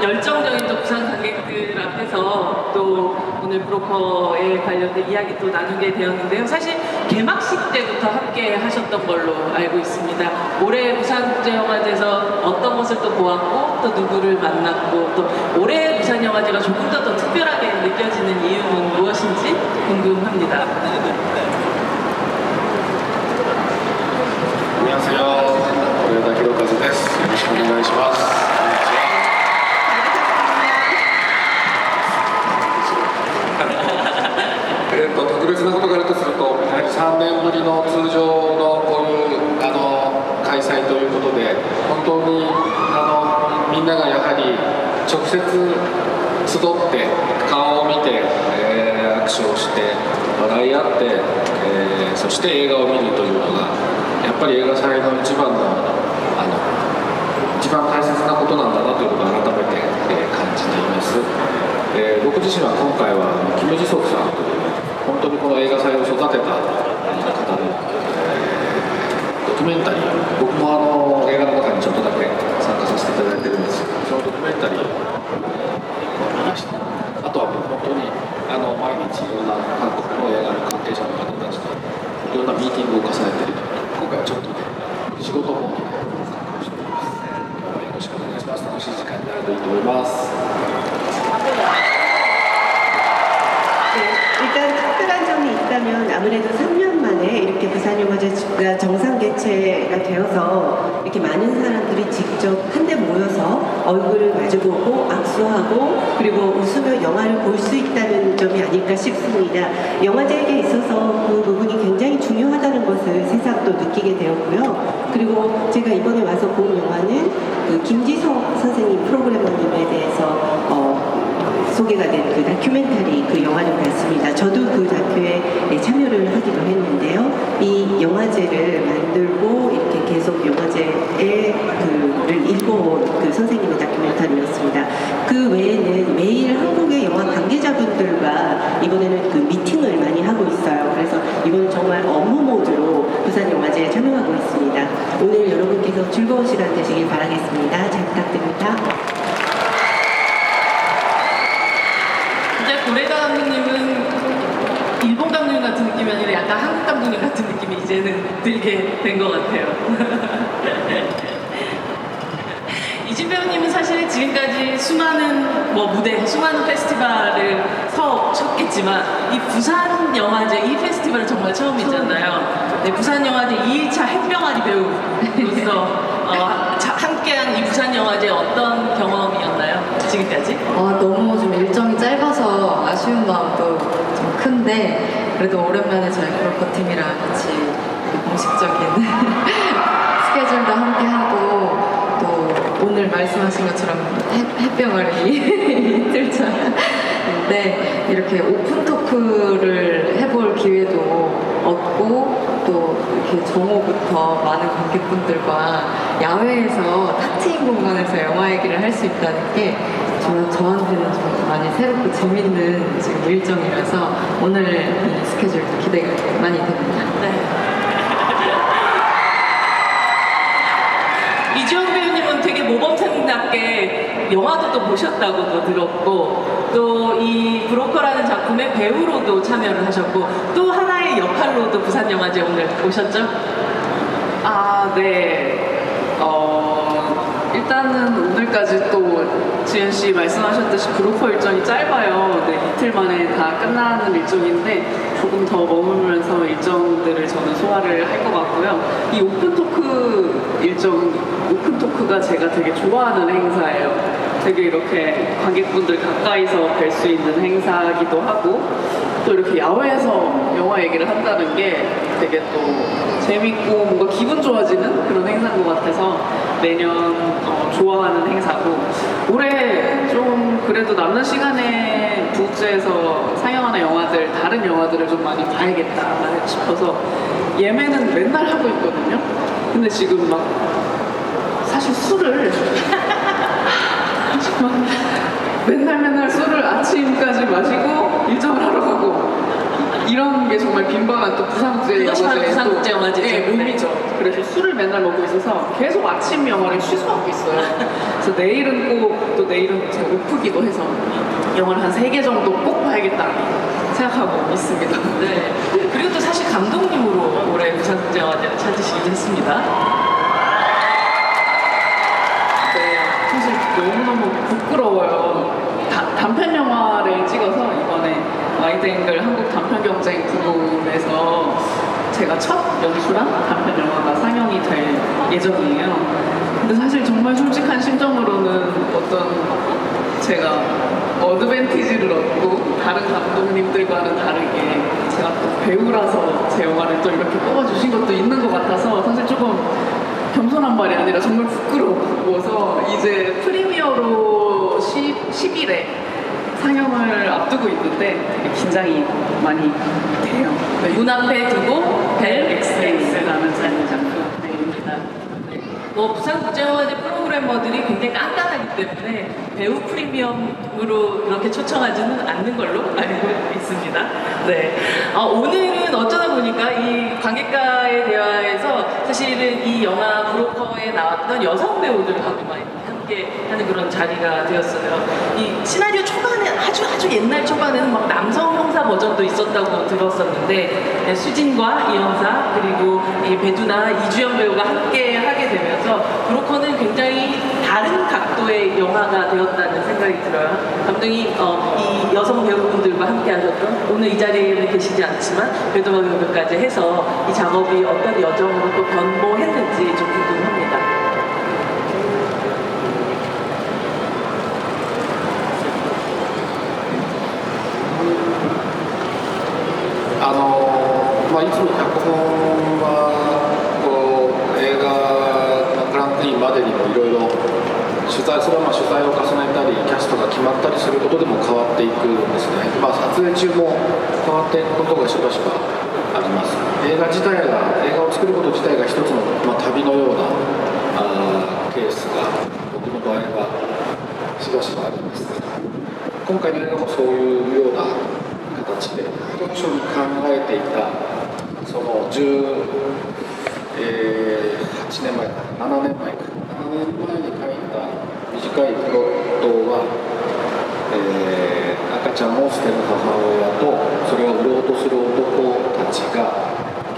열정적인 또 부산 관객들 앞에서 또 오늘 브로커에 관련된 이야기 또 나누게 되었는데요. 사실 개막식 때부터 함께 하셨던 걸로 알고 있습니다. 올해 부산국제영화제에서 어떤 것을 또 보았고 또 누구를 만났고 또 올해 부산영화제가 조금 더 특별하게 느껴지는 이유는 무엇인지 궁금합니다. 안녕하세요. 오레다 히로카즈です。よろしくお願いします。特別なことがあるとすると、やはり3年ぶりの通常のこういう開催ということで、本当にみんながやはり直接集って顔を見て、握手をして笑い合って、そして映画を見るというのがやっぱり映画祭の一番大切なことなんだなということを改めて、感じています。僕自身は今回はキム・ジソクさんという本当にこの映画祭を育てた方の、ドキュメンタリー、僕も映画の中にちょっとだけ参加させていただいてるんですけど、そのドキュメンタリーを見ました。あとは本当に毎日いろんな韓国の映画の関係者の方たちといろんなミーティングを重ねていると今回はちょっとね仕事もしております。よろしくお願いします。楽しい時間になるといいと思います。 일단 특별한 점이 있다면 아무래도 3년 만에 이렇게 부산영화제가 정상 개최가 되어서 이렇게 많은 사람들이 직접 한데 모여서 얼굴을 마주보고 악수하고 그리고 웃으며 영화를 볼 수 있다는 점이 아닐까 싶습니다. 영화제에 있어서 그 부분이 굉장히 중요하다는 것을 새삼 또 느끼게 되었고요. 그리고 제가 이번에 와서 본 영화는 그 김지성 선생님 프로그래머님에 대해서 소개가 된 그 다큐멘터리 그 영화를 봤습니다. 저도 그 다큐에 참여를 하기도 했는데요. 이 영화제를 만들고 이렇게 계속 영화제에 그를 읽어온 그 선생님의 다큐멘터리였습니다. 그 외에는 매일 한국의 영화 관계자분들과 이번에는 그 미팅을 많이 하고 있어요. 그래서 이번은 정말 업무 모드로 부산 영화제에 참여하고 있습니다. 오늘 여러분께서 즐거운 시간 되시길 바라겠습니다. 잘 부탁드립니다. 고레다 감독님은 일본 감독님 같은 느낌이 아니라 약간 한국 감독님 같은 느낌이 이제는 들게 된 것 같아요. 이진 배우님은 사실 지금까지 수많은 무대, 수많은 페스티벌을 섰겠지만 이 부산 영화제 이 페스티벌은 정말 처음이잖아요. 네, 부산 영화제 2일차 햇병아리 배우로서 함께한 이 부산 영화제 어떤 경험이었나요? 지금까지? 너무 좀 일정이 짧아서 아쉬운 마음도 좀 큰데 그래도 오랜만에 저희 브로커 팀이랑 같이 공식적인 스케줄도 함께 하고 또 오늘 말씀하신 것처럼 햇병아리 이틀차인데 이렇게 오픈 토크를 해볼 기회도 얻고 또 이렇게 정오부터 많은 관객분들과 야외에서 탁 트인 공간에서 영화 얘기를 할 수 있다는 게 저한테는 좀 많이 새롭고 재밌는 지금 일정이라서 오늘 이 스케줄도 기대가 많이 됩니다. 네. 이주영 배우님은 되게 모범생답게 영화도 또 보셨다고도 들었고 또 이 브로커라는 작품의 배우로도 참여를 하셨고 또 하나의 역할로도 부산영화제 오늘 오셨죠? 네. 일단은 오늘까지 또 지현 씨 말씀하셨듯이 브로커 일정이 짧아요. 네, 이틀 만에 다 끝나는 일정인데 조금 더 머물면서 일정들을 저는 소화를 할 것 같고요. 이 오픈 토크가 제가 되게 좋아하는 행사예요. 되게 이렇게 관객분들 가까이서 뵐 수 있는 행사기도 하고 또 이렇게 야외에서 영화 얘기를 한다는 게 되게 또 재밌고 뭔가 기분 좋아지는 그런 행사인 것 같아서 매년 좋아하는 행사고 올해 좀 그래도 남는 시간에 부국제에서 상영하는 영화들 다른 영화들을 좀 많이 봐야겠다 싶어서 예매는 맨날 하고 있거든요. 근데 지금 막 사실 술을 맨날 술을 아침까지 마시고 일정을 하러 가고 이런 게 정말 빈번한 또 부산국제 그것이 바로 영화제의 부산국제 영화제죠. 네, 묘미죠. 그래서 술을 맨날 먹고 있어서 계속 아침 영화를 취소하고 있어요. 그래서 내일은 꼭, 또 내일은 제가 오프기도 해서 영화를 한 3개 정도 꼭 봐야겠다 생각하고 있습니다. 네. 그리고 또 사실 감독님으로 올해 부산국제영화제를 찾으시기도 했습니다. 네, 사실 너무너무 부끄러워요. 단편 영화를 찍어서 이번에 와이드앵글 한국 단편 경쟁 부분에서 제가 첫 연출한 단편 영화가 상영이 될 예정이에요. 근데 사실 정말 솔직한 심정으로는 어떤 제가 어드밴티지를 얻고 다른 감독님들과는 다르게 제가 또 배우라서 제 영화를 또 이렇게 뽑아주신 것도 있는 것 같아서 사실 조금 겸손한 말이 아니라 정말 부끄러워서 이제 프리미어로 10일에 상영을 앞두고 있는데 되게 긴장이 많이 돼요. 네. 문 앞에 두고 벨 X라는 작품입니다. 뭐 부산국제영화제 프로그래머들이 굉장히 깐깐하기 때문에 배우 프리미엄으로 그렇게 초청하지는 않는 걸로 알고 있습니다. 네. 오늘은 어쩌다 보니까 이 관객과의 대화에서 사실은 이 영화 브로커에 나왔던 여성 배우들하고 많이 함께 하는 그런 자리가 되었어요. 이 시나리오 초반에 아주 옛날 초반에는 막 남성 형사 버전도 있었다고 들었었는데 네, 수진과 이 형사 그리고 이 배두나 이주연 배우가 함께 하게 되면서 브로커는 굉장히 다른 각도의 영화가 되었다는 생각이 들어요. 감독이 이 여성 배우분들과 함께 하셨던 오늘 이 자리에는 계시지 않지만 배두나 배우까지 해서 이 작업이 어떤 여정으로 또 변모했는지 좀 궁금합니다. いつも脚本はこう映画のグランプリまでにもいろいろ取材を重ねたりキャストが決まったりすることでも変わっていくんですね、撮影中も変わっていくことがしばしばあります。映画を作ること自体が一つの、旅のようなケースが僕の場合はしばしばあります。今回の映画もそういうような形で当初に考えていたその18年前か7年前に書いた短いプロットは、赤ちゃんを捨てる母親とそれを売ろうとする男たちが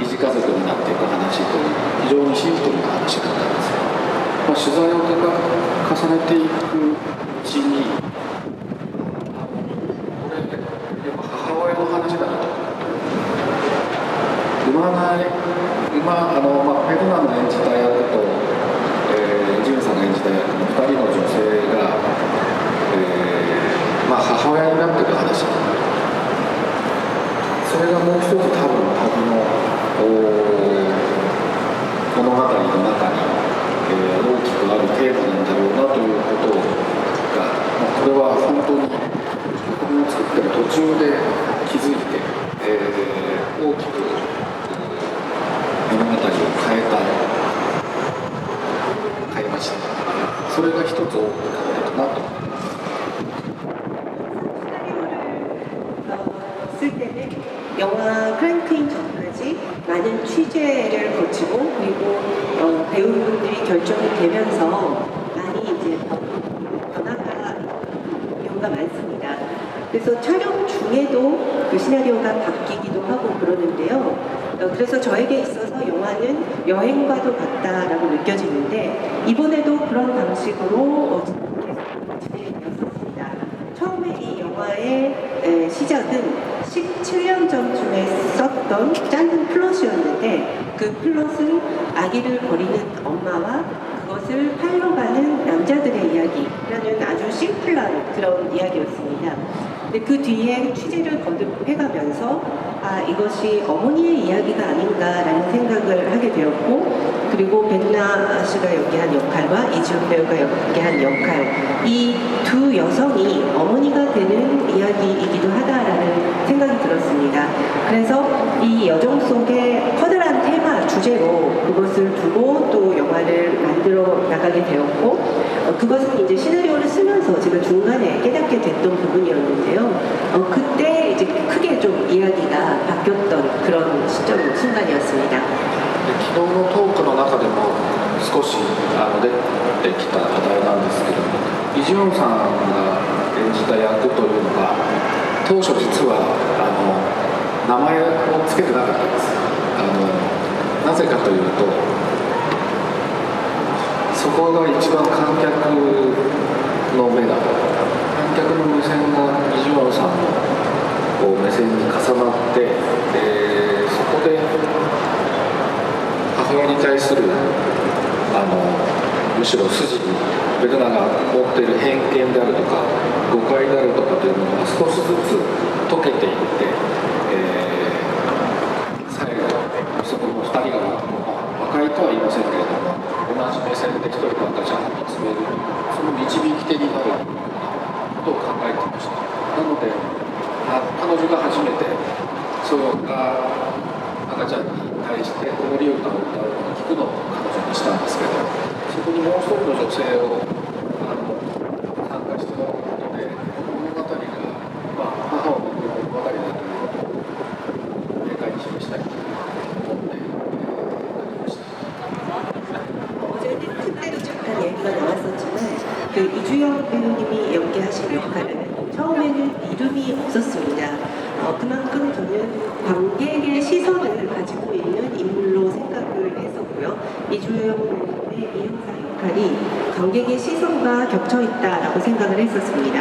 疑似家族になっていく話という非常にシンプルな話だったんですが、取材を重ねていくうちにこれやっぱ母親の話だなと。ペルナの演じた役と、ジュンさんが演じた役の2人の女性が、母親になっていく話、それがもう一つ多分旅の物語の中に、大きくあるテーマなんだろうなということが、これは本当に脚本を作ってる途中で気づいて、大きく物語を変えました。それが一つ大きかったかなと。 쓸 때는 영화 크랭크인 전까지 많은 취재를 거치고 그리고 배우분들이 결정이 되면서 많이 이제 변화가 경우가 많습니다. 그래서 촬영 중에도 그 시나리오가 바뀌기도 하고 그러는데요. 그래서 저에게 있어서 영화는 여행과도 같다라고 느껴지는데 이번에도 그런 방식으로 진행되었습니다. 처음에 이 영화의 시작은 17년 전쯤에 썼던 짧은 플롯이었는데 그 플롯은 아기를 버리는 엄마와 그것을 팔러 가는 남자들의 이야기라는 아주 심플한 그런 이야기였습니다. 근데 그 뒤에 취재를 거듭해가면서 이것이 어머니의 이야기가 아닌가라는 생각을 하게 되었고 그리고 백나 씨가 연기한 역할과 이지훈 배우가 연기한 역할 이 두 여성이 어머니가 되는 이야기이기도 하다라는 생각이 들었습니다. 그래서 이 여정 속의 커다란 테마 주제로 그것을 두고 또 영화를 영화를 만들어 나가게 되었고 그것은 이제 시나리오를 쓰면서 제가 중간에 깨닫게 됐던 부분이었는데요. 그때 이제 크게 좀 이야기가 바뀌었던 그런 순간이었습니다. 昨日のトークの中でも少し出てきた話題なんですけども、イ・ジュンさんが演じた役というのが当初実は名前を付けてなかったんです。なぜかというと、そこが一番観客の目が、観客の目線がイ・ジュンさんのこう目線に重なって、そこで母親に対するむしろ筋にベルナが持っている偏見であるとか誤解であるとかというものが少しずつ解けていって、最後そこの2人が和解とは言いませんけれども同じ目線で一人の赤ちゃんを見つめるその導き手になることを考えていました。なので彼女が初めてそういう赤ちゃんに対して子守歌を歌うのを聞くのを彼女にしたんですけど、そこにもう一人の女性を参加してもらうことでこの物語が、母を巡る物語だということを明快に示したいと思ってなりました。 어제 특대로 잠깐 얘기가 나왔었지만 그 이주영 배우님이 연기하신 역할은 처음에는 이름이 없었습니다. 그만큼 저는 관객의 시선을 가지고 있는 인물로 생각을 했었고요. 이주영 배우님의 이 형사 역할이 관객의 시선과 겹쳐 있다라고 생각을 했었습니다.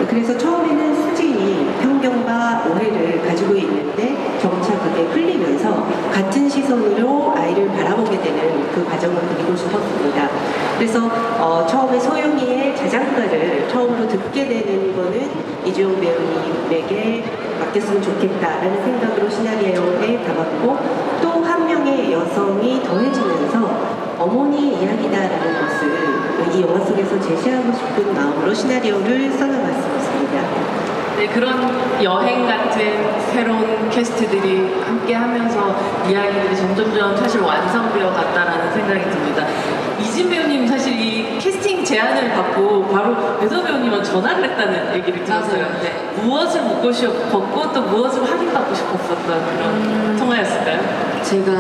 그래서 처음에는 수진이 편견과 오해를 가지고 있는데 점차 그게 풀리면서 같은 시선으로 아이를 바라보게 되는 그 과정을 그리고 싶었습니다. 그래서 처음에 소영이의 자장가를 처음으로 듣게 되는 거는 이주영 배우님에게 맡겼으면 좋겠다라는 생각으로 시나리오에 담았고 또 한 명의 여성이 더해지면서 어머니의 이야기다라는 것을 이 영화 속에서 제시하고 싶은 마음으로 시나리오를 써나갔습니다. 네, 그런 여행 같은 새로운 캐스트들이 함께 하면서 이야기들이 점점점 사실 완성되어 갔다라는 생각이 듭니다. 이진 배우님 사실 이 캐스팅 제안을 받고 바로 배서 배우님은 전화를 했다는 얘기를 들었어요. 맞아요. 네. 무엇을 묻고 싶었고 또 무엇을 확인받고 싶었었던 그런 통화였을까요? 제가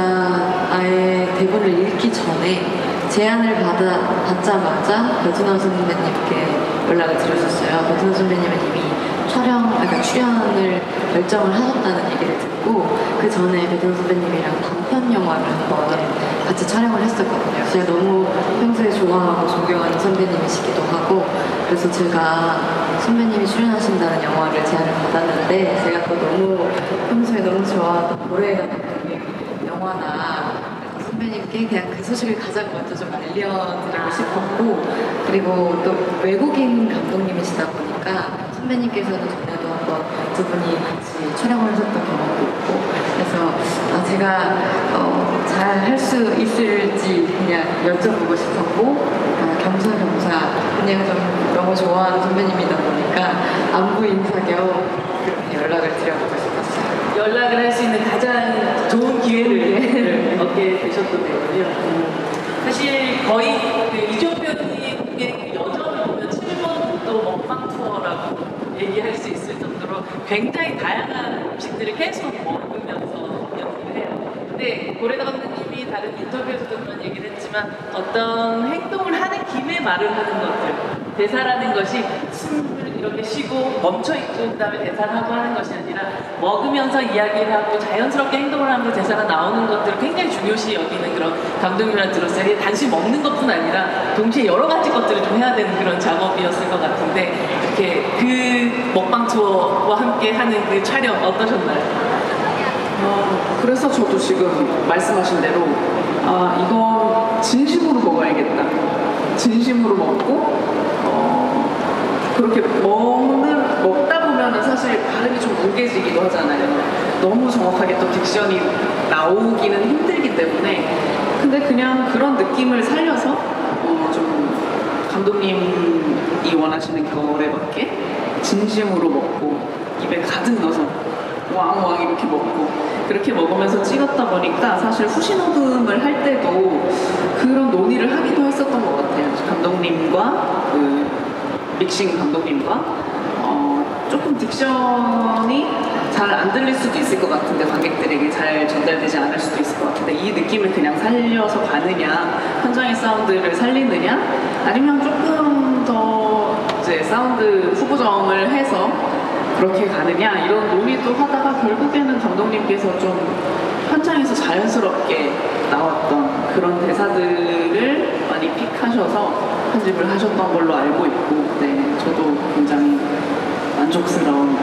아예 대본을 읽기 전에 제안을 받자마자 배두나 선배님께 연락을 드렸었어요. 배두나 선배님은 이미 출연을 결정을 하셨다는 얘기를 듣고 그 전에 배두나 선배님이랑 단편 영화를 한번 같이 촬영을 했었거든요. 제가 너무 평소에 좋아하고 존경하는 선배님이시기도 하고 그래서 제가 선배님이 출연하신다는 영화를 제안을 받았는데 제가 또 너무 평소에 너무 좋아하던 고래가 감독의 영화나 선배님께 그냥 그 소식을 가장 먼저 좀 알려드리고 싶었고 그리고 또 외국인 감독님이시다 보니까 선배님께서도 전에도 한번 두 분이 같이 촬영을 하셨던 경험도 있고 그래서 제가 잘 할 수 있을지 그냥 여쭤보고 싶었고 겸사겸사 그냥 좀 너무 좋아하는 선배님이다 보니까 안부 인사 겸 그렇게 연락을 드려보고 싶었어요. 연락을 할 수 있는 가장 좋은 기회를 얻게 되셨던 거군요. 사실 거의 그 이종 배우님의 여정을 보면 7번 또 먹방 투어라고 얘기할 수 있을 정도로 굉장히 다양한 음식들을 계속 먹으면서 연기를 해요. 근데 고래다 감독님이 다른 인터뷰에서도 그런 얘기를 했지만 어떤 행동을 하는 김에 말을 하는 것들 대사라는 것이 숨을 이렇게 쉬고 멈춰있고 그 다음에 대사를 하고 하는 것이 아니라 먹으면서 이야기를 하고 자연스럽게 행동을 하면서 대사가 나오는 것들을 굉장히 중요시 여기는 그런 감독님이라 들었어요. 이게 단순히 먹는 것뿐 아니라 동시에 여러 가지 것들을 좀 해야 되는 그런 작업이었을 것 같은데 이렇게 그 먹방 투어와 함께 하는 그 촬영 어떠셨나요? 그래서 저도 지금 말씀하신 대로 이건 진심으로 먹어야겠다. 진심으로 먹고 그렇게 먹다 보면은 사실 발음이 좀 뭉개지기도 하잖아요. 너무 정확하게 또 딕션이 나오기는 힘들기 때문에 근데 그냥 그런 느낌을 살려서 좀 감독님이 원하시는 거에 맞게 진심으로 먹고 입에 가득 넣어서 왕왕 이렇게 먹고 그렇게 먹으면서 찍었다 보니까 사실 후시녹음을 할 때도 그런 논의를 하기도 했었던 것 같아요. 감독님과 그 믹싱 감독님과 조금 딕션이 잘 안 들릴 수도 있을 것 같은데 관객들에게 잘 전달되지 않을 수도 있을 것 같은데 이 느낌을 그냥 살려서 가느냐 현장의 사운드를 살리느냐 아니면 조금 더 이제 사운드 후보정을 해서 그렇게 가느냐 이런 논의도 하다가 결국에는 감독님께서 좀 현장에서 자연스럽게 나왔던 그런 대사들을 많이 픽하셔서 편집을 하셨던 걸로 알고 있고 네 저도 굉장히 만족스러운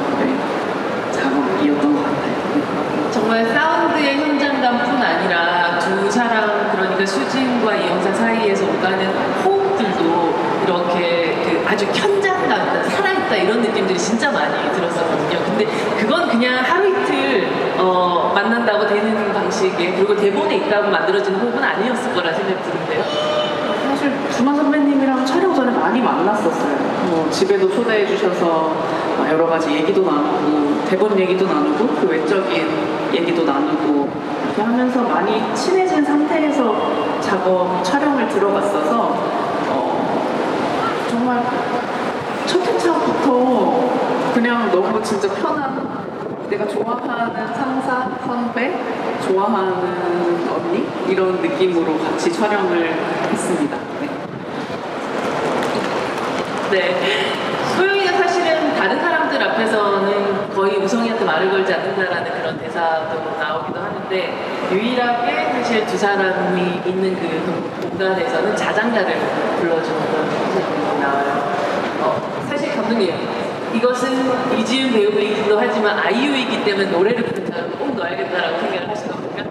작업이었던 것 같아요. 정말 사운드의 현장감뿐 아니라 두 사람 그러니까 수진과 이영사 사이에서 오가는 호흡들도 이렇게 그 아주 현장감, 살아있다 이런 느낌들이 진짜 많이 들었었거든요. 근데 그건 그냥 하루 이틀 만난다고 되는 방식의 그리고 대본에 있다고 만들어지는 호흡은 아니었을 거라 생각이 드는데요. 사실 준하 선배님이랑 촬영 전에 많이 만났었어요. 집에도 초대해 주셔서 여러 가지 얘기도 나누고 대본 얘기도 나누고 그 외적인 얘기도 나누고 이렇게 하면서 많이 친해진 상태에서 작업 촬영을 들어갔어서 정말 첫 회차부터 그냥 너무 진짜 편한 내가 좋아하는 상사, 선배, 좋아하는 언니 이런 느낌으로 같이 촬영을 했습니다. 네. 소영이가 사실은 다른 사람들 앞에서는 거의 우성이한테 말을 걸지 않는다라는 그런 대사도 나오기도 하는데 유일하게 사실 두 사람이 있는 그 공간에서는 자장가를 불러주는 그런 모습이 나와요. 사실 감독님 이것은 이지은 배우이기도 하지만 아이유이기 때문에 노래를 부른 사람을 꼭 넣어야겠다라고 생각을 하신 겁니까?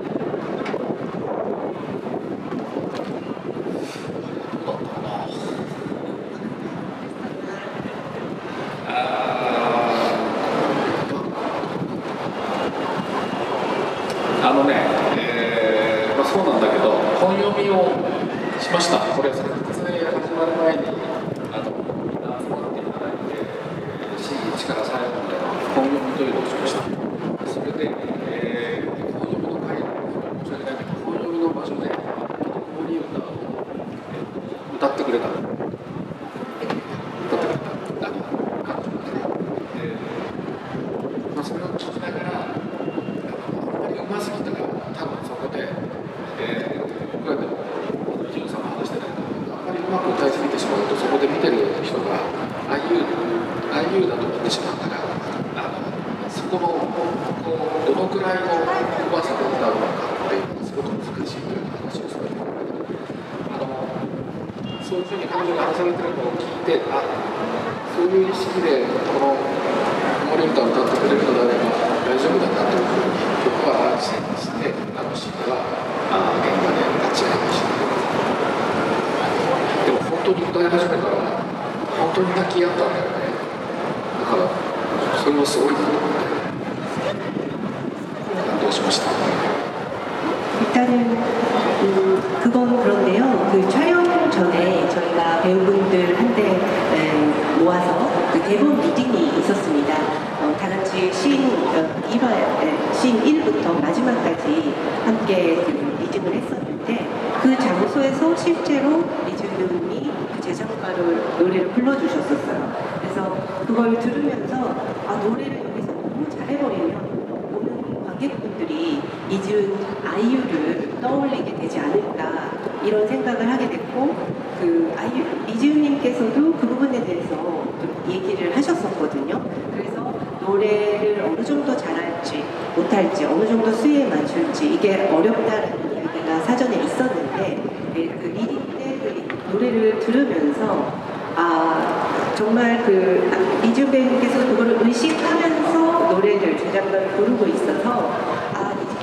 まあ、そうなんだけど本読みをしました。これ撮影始まる前にみんな集まっていただいてシーン1から最後までの本読みというのをしました。それで、本読みの会申し訳ないけど本読みの場所で子守歌を歌ってくれた監督がそれを聞きながらうますぎたら多分そこで、僕らでもジュンさんも話してたけどあんまりうまく歌いすぎてしまうとそこで見てる人がああいうだと思ってしまうからそこのこうどのくらいのうまさで歌うのかっていうのがすごく難しいという話をするんだけどそういうふうに彼女が話されてるのを聞いてそういう意識でこの子守歌を歌ってくれるのであれば大丈夫だなというふうに僕は安心してシーンは現場で立ち会いました。でも本当に歌い始めたら本当に泣き止んだんだよね。だからそれもすごいなと思って感動しました。 일단은 그건 그런데요. 그 촬영 전에 저희가 배우분들 한테 모아서 그 대본 리딩이 있었습니다. 다 같이 씬 1부터 마지막까지 함께 그 리딩을 했었는데 그 장소에서 실제로 이지은 배우님이 그 자장가를 노래를 불러주셨었어요. 그래서 그걸 들으면서 노래를 여기서 너무 잘해버리면 오는 관객분들이 이지은 아이유를 떠올리게 되지 않을까 이런 생각을 하게 됐고 그 이지은님께서도 그 부분에 대해서 좀 얘기를 하셨었거든요. 그래서 노래를 어느 정도 잘할지 못할지 어느 정도 수위에 맞출지 이게 어렵다는 이야기가 사전에 있었는데 그 리딩 때 그 노래를 들으면서 정말 그 이지은 배우님께서 그거를 의식하면서 노래를 제작가를 부르고 있어서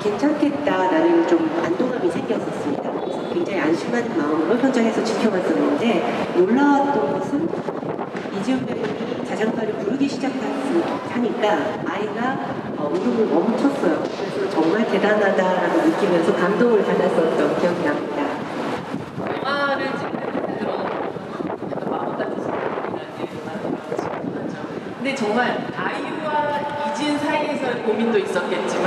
이제 괜찮겠다라는 좀 안도감이 생겼었습니다. 그래서 굉장히 안심하는 마음으로 현장에서 지켜봤었는데 놀라웠던 것은 이지은 배우님이 자장가를 부르기 시작하니까 아이가 울음을 멈췄어요. 그래서 정말 대단하다라고 느끼면서 감동을 받았었던 기억이 납니다. 영화를 찍는 약간 마법 같은 소리라는 얘기도 많이 나왔죠. 근데 정말 아이유와 이지은 사이에서의 고민도 있었겠지만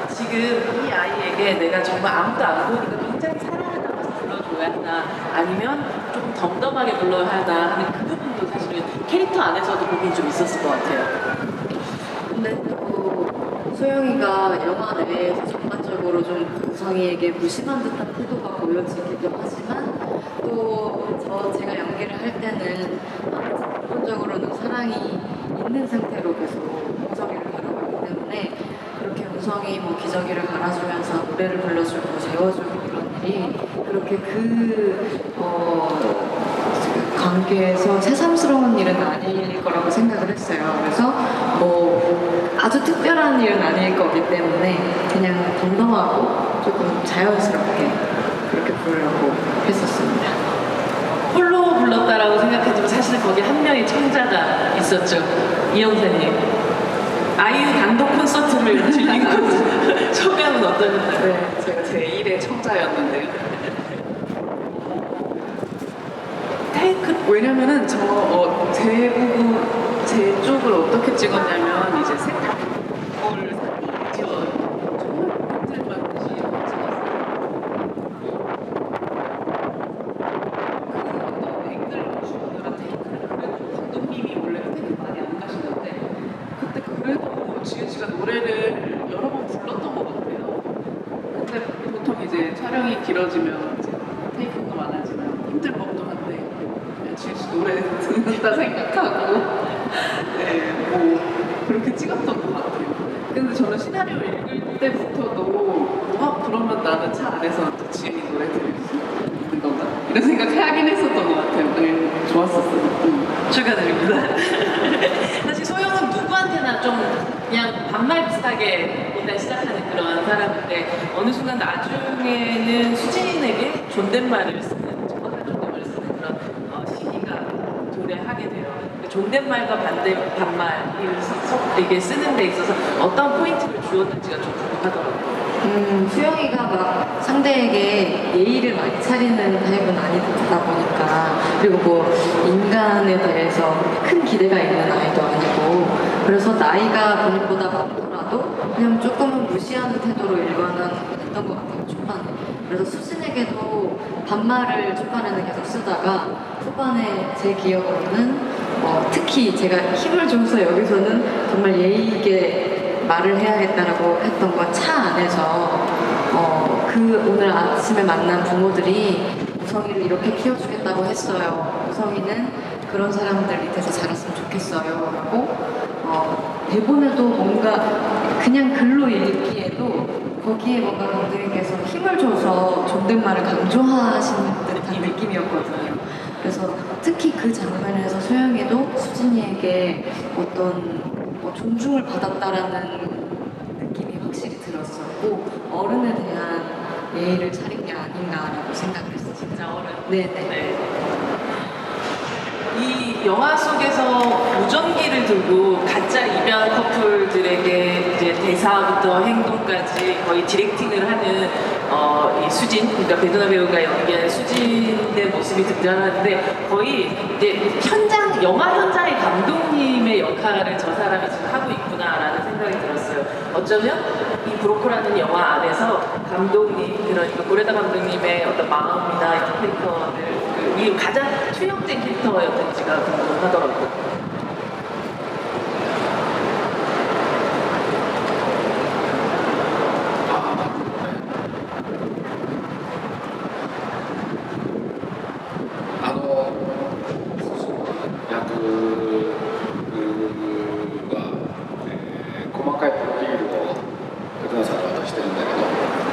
지금 지금 이 아이에게 내가 정말 아무도 안 보니까 굉장히 사랑을 담아서 불러줘야 하나 아니면 조금 덤덤하게 불러야 하나 하는 그 부분도 사실은 캐릭터 안에서도 고민이 좀 있었을 것 같아요. 근데 또 소영이가 영화 내에서 전반적으로 좀 우성이에게 무심한 듯한 태도가 보여지기도 하지만 또 제가 연기를 할 때는 기본적으로는 사랑이 있는 상태로 계속 우성이를 바라보기 때문에 그렇게 우성이 뭐 기저귀를 갈아주면서 노래를 불러주고 재워주고 이런 일이 그렇게 관계에서 새삼스러운 일은 아닐 거라고 생각을 했어요. 그래서 뭐 아주 특별한 일은 아닐 거기 때문에 그냥 덤덤하고 조금 자연스럽게 그렇게 부르려고 했었습니다. 홀로 불렀다라고 생각했지만 사실 거기 한 명의 청자가 있었죠. 이영사님. 아이유 단독 콘서트를 즐긴 콘서트 소감은 어떠셨나요? 네, 제가 제1의 청자였는데요. 테이크 왜냐면은 제 쪽을 어떻게 찍었냐면 이제 색깔 정말 포인트를 받듯이 찍었어요. 그 앵글로 주느라 테이크를 그래도 감독님이 원래 되게 많이 안 가시는데 그때 그래도 지은 씨가 노래를 여러 번 불렀던 것 같아요. 근데 보통 이제 촬영이 길어지면 이제 테이크가 많아지면 힘들 법도 한데 그냥 지은 씨 노래 듣는다 생각하고 네, 뭐 그렇게 찍었던 것 같아요. 근데 저는 시나리오 읽을 때부터도 그러면 나는 차 안에서 또 지은이 노래 들을 수 있는 건가? 이런 생각하긴 했었던 것 같아요. 네, 좋았었어요. 축하드립니다. 사실 소영은 누구한테나 좀 그냥 반말 비슷하게 일단 시작하는 그런 사람인데 어느 순간 나중에는 수진에게 존댓말을 쓰는 정확한 존댓말을 쓰는 그런 시기가 도래하게 돼요. 존댓말과 반말 이게 쓰는 데 있어서 어떤 포인트를 주었는지가 좀 궁금하더라고요. 수영이가 막 상대에게 예의를 많이 차리는 타입은 아니다 보니까 그리고 뭐 인간에 대해서 큰 기대가 있는 아이도 아니고 그래서 나이가 본인보다 많더라도 그냥 조금은 무시하는 태도로 일관했던 것 같아요 초반에. 그래서 수진에게도 반말을 초반에는 계속 쓰다가 후반에 제 기억으로는 특히 제가 힘을 줘서 여기서는 정말 예의 있게 말을 해야겠다라고 했던 건 차 안에서 오늘 아침에 만난 부모들이 우성이를 이렇게 키워주겠다고 했어요. 우성이는 그런 사람들 밑에서 자랐으면 좋겠어요. 라고 대본에도 뭔가 그냥 글로 읽기에도 거기에 뭔가 감독님께서 힘을 줘서 존댓말을 강조하시는 듯한 느낌이었거든요. 그래서 특히 그 장면에서 소영이도 수진이에게 어떤 존중을 받았다라는 느낌이 확실히 들었었고 어른에 대한 예의를 차린 게 아닌가라고 생각을 했어요. 진짜 어른. 네네. 네. 이 영화 속에서 무전기를 들고 가짜 이별 커플들에게 이제 대사부터 행동까지 거의 디렉팅을 하는 이 수진, 그러니까 배두나 배우가 연기한 수진의 모습이 등장하는데 거의 이제 영화 현장의 감독님의 역할을 저 사람이 지금 하고 있구나라는 생각이 들었어요. 어쩌면 이 브로커라는 영화 안에서 감독님, 그러니까 고레다 감독님의 어떤 마음이나 이런 캐릭터를 이 가장 투영된 캐릭터였는지가 궁금하더라고요.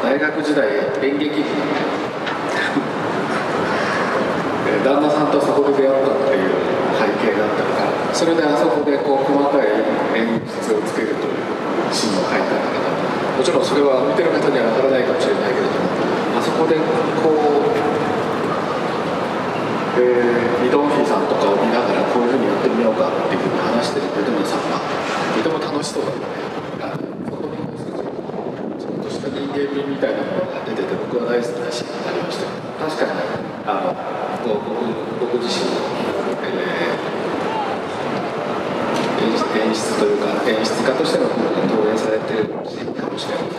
大学時代演劇部の旦那さんとそこで出会ったっていう背景があったからそれであそこでこう細かい演出をつけるというシーンを書いたんだけどもちろんそれは見てる方には分からないかもしれないけれどもあそこでこう、リドンフィーさんとかを見ながらこういうふうにやってみようかっていうふうに話してるベトナムさんがとても楽しそうだったね。そこにちょっとした人間味みたいなものが出てて僕は大好きなシーンになりました確かに僕自身の、演出というか演出家としての部分が投影されてるシーンかもしれません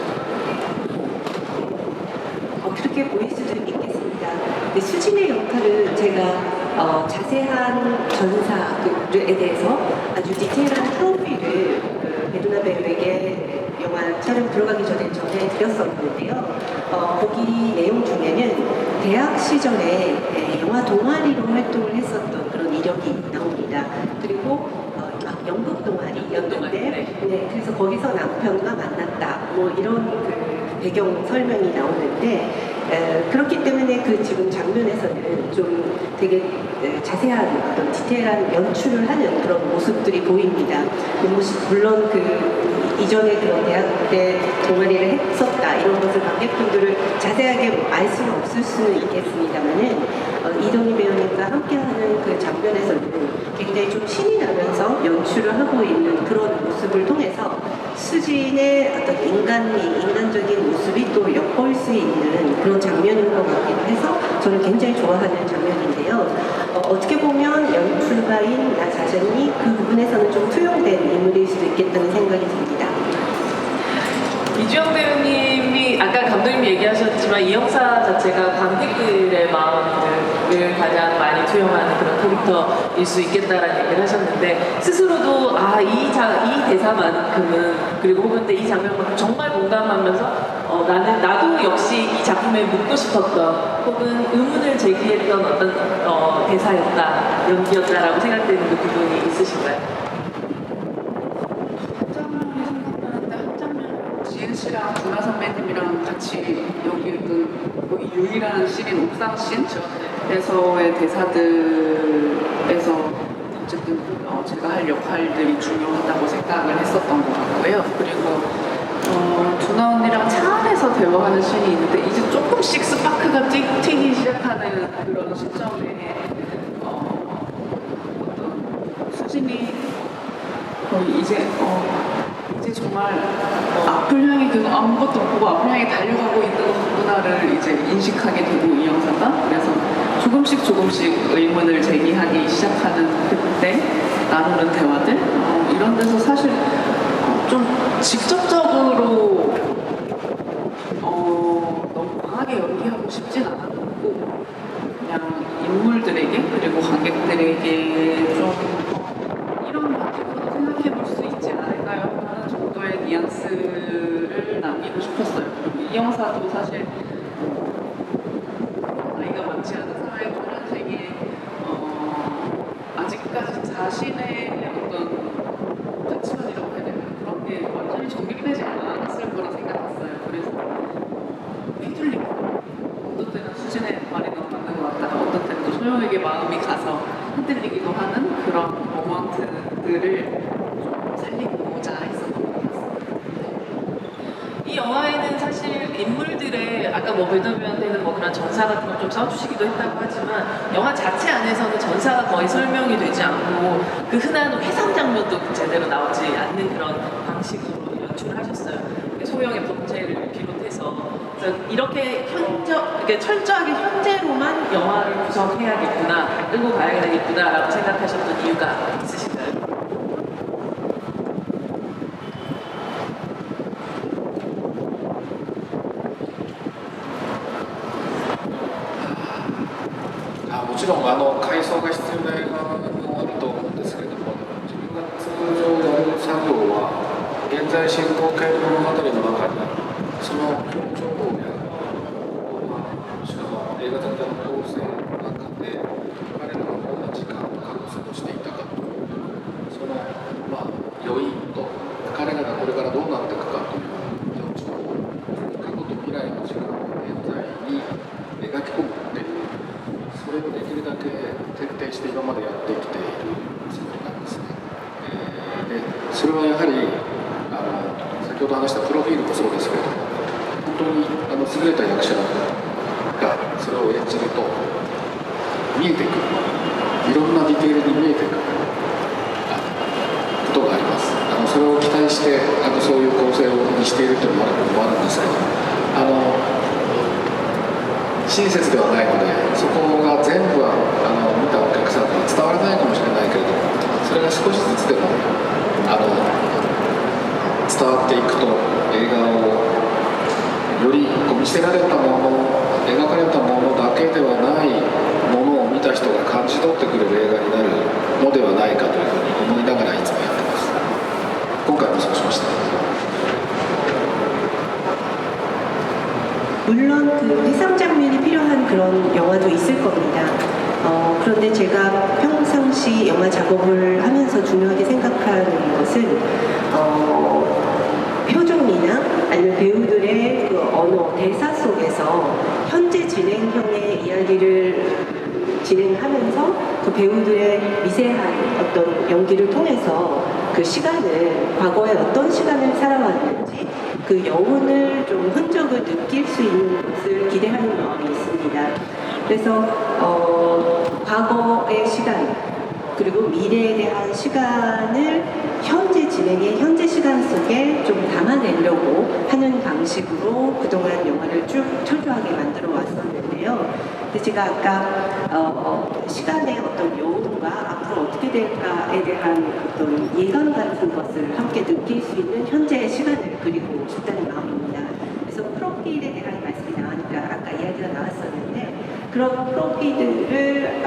그렇게 보일 수도 있겠습니다. 근데 수진의 역할은 제가 자세한 전사에 대해서 아주 디테일한 프로필을 베두나 배우에게 영화 촬영 들어가기 전에 전해드렸었는데요. 거기 내용 중에는 대학 시절에 영화 동아리로 활동을 했었던 그런 이력이 나옵니다. 그리고 연극 동아리였는데, 네, 그래서 거기서 남편과 만났다, 뭐 이런 그 배경 설명이 나오는데, 그렇기 때문에 그 지금 장면에서는 좀 되게 자세한 어떤 디테일한 연출을 하는 그런 모습들이 보입니다. 그 모습, 물론 그 이전에 그런 대학 때 동아리를 했었다 이런 것을 관객분들을 자세하게 알 수는 없을 수는 있겠습니다만은 이동희 배우님과 함께하는 그 장면에서는 굉장히 좀 신이 나면서 연출을 하고 있는 그런 모습을 통해서 수진의 어떤 인간적인 모습이 또 엿보일 수 있는 그런 장면인 것 같기도 해서 저는 굉장히 좋아하는 장면인데요. 어떻게 보면 연출가인 나 자신이 그 부분에서는 좀 투영된 인물일 수도 있겠다는 생각이 듭니다. 이주영 배우님이 아까 감독님 얘기하셨지만 이 영화 자체가 관객들의 마음을 가장 많이 투영하는 그런 캐릭터일 수 있겠다라는 얘기를 하셨는데 스스로도 이 대사만큼은 그리고 혹은 이 장면만큼 정말 공감하면서 나도 역시 이 작품에 묻고 싶었던 혹은 의문을 제기했던 어떤 대사였다, 연기였다라고 생각되는 그 부분이 있으신가요? 지은 씨랑 준하 선배님이랑 같이 연기했던 거의 유일한 씬인 옥상 씬에서의 대사들에서 어쨌든 제가 할 역할들이 중요하다고 생각을 했었던 것 같고요. 그리고 준하 언니랑 차 안에서 대화하는 씬이 있는데 이제 조금씩 스파크가 튀기 시작하는 그런 시점에 어떤 수진이 거의 이제 정말 앞을 향해 계속 아무것도 없고 앞을 향해 달려가고 있는 것구나를 이제 인식하게 되고 이 영화가 그래서 조금씩 의문을 제기하기 시작하는 그때 나누는 대화들 이런 데서 사실 좀 직접적으로 너무 강하게 연기하고 싶진 않았고 그냥 인물들에게 그리고 관객들에게 좀 이런 방식으로 생각해 볼 수 있지 않을까요? 하는 정도의 뉘앙스를 남기고 싶었어요. 그리고 이 영상도 사실 나이가 많지 않은 사회 초년생의 아직까지 자신의 어떤 가치관이라고 해야 되나 그런 게 완전히 정립되지 않았을 거라 생각했어요. 그래서 휘둘리고 어떤 때는 수진의 말이 너무 맞는 것 같다가 어떤 때는 또 소영에게 마음이 가서 흔들리기도 하는 그런 모먼트들을 좀 살리고자 했었던 것 같습니다. 이 영화에는 사실 인물들의 아까 배우들한테는 그런 전사 같은 걸 좀 써주시기도 했다고 하지만 영화 자체 안에서는 전사가 거의 설명이 되지 않고 그 흔한 회상 장면도 제대로 나오지 않는 그런 방식으로 연출을 하셨어요. 소영의 범죄를 비롯해서 이렇게 철저하게 현재로만 영화를 구성해야겠구나, 끌고 가야 되겠구나라고 생각하셨던 이유가 있으신가요?もちろん改装が必要な映画もあると思うんですけれども、自分が通常やる作業は現在進行形の物語の中にその情報やしかも映画全体の構成の中で彼らがどんな時間を確保していたかとその余韻と彼らがこれからどうなっていくかという予兆を過去と未来の時間を現在に描き込むっていうそれをできるだけ徹底して今までやってきているつもりなんですね。でそれはやはり先ほど話したプロフィールもそうですけれども本当に優れた役者がそれを演じると見えてくるいろんなディテールに見えてくることがあります。それを期待してそういう構成にしているというのもあるんですけど親切ではないのでそこが全部は見たお客さんには伝わらないかもしれないけれどもそれが少しずつでも伝わっていくと映画をより見せられたもの描かれたものだけではないものを見た人が感じ取ってくれる映画になるのではないかというふうに思いながらいつもやってます。今回もそうしました。 물론 그 회상 장면이 필요한 그런 영화도 있을 겁니다. 그런데 제가 평상시 영화 작업을 하면서 중요하게 생각하는 것은 표정이나 아니면 배우들의 그 언어, 대사 속에서 현재 진행형의 이야기를 진행하면서 그 배우들의 미세한 어떤 연기를 통해서 그 시간을, 과거에 어떤 시간을 살아왔는지 그 여운을 좀 흔적을 느낄 수 있는 것을 기대하는 마음이 있습니다. 그래서 과거의 시간 그리고 미래에 대한 시간을 현재 진행의 현재 시간 속에 좀 담아내려고 하는 방식으로 그동안 영화를 쭉 철저하게 만들어 왔었는데요. 근데 제가 아까 시간의 어떤 여운과 앞으로 어떻게 될까에 대한 어떤 예감 같은 것을 함께 느낄 수 있는 현재의 시간을 그리고 싶다는 마음입니다. 그래서 프로필에 대한 말씀이 나오니까 아까 이야기가 나왔었는데 그런 프로필들을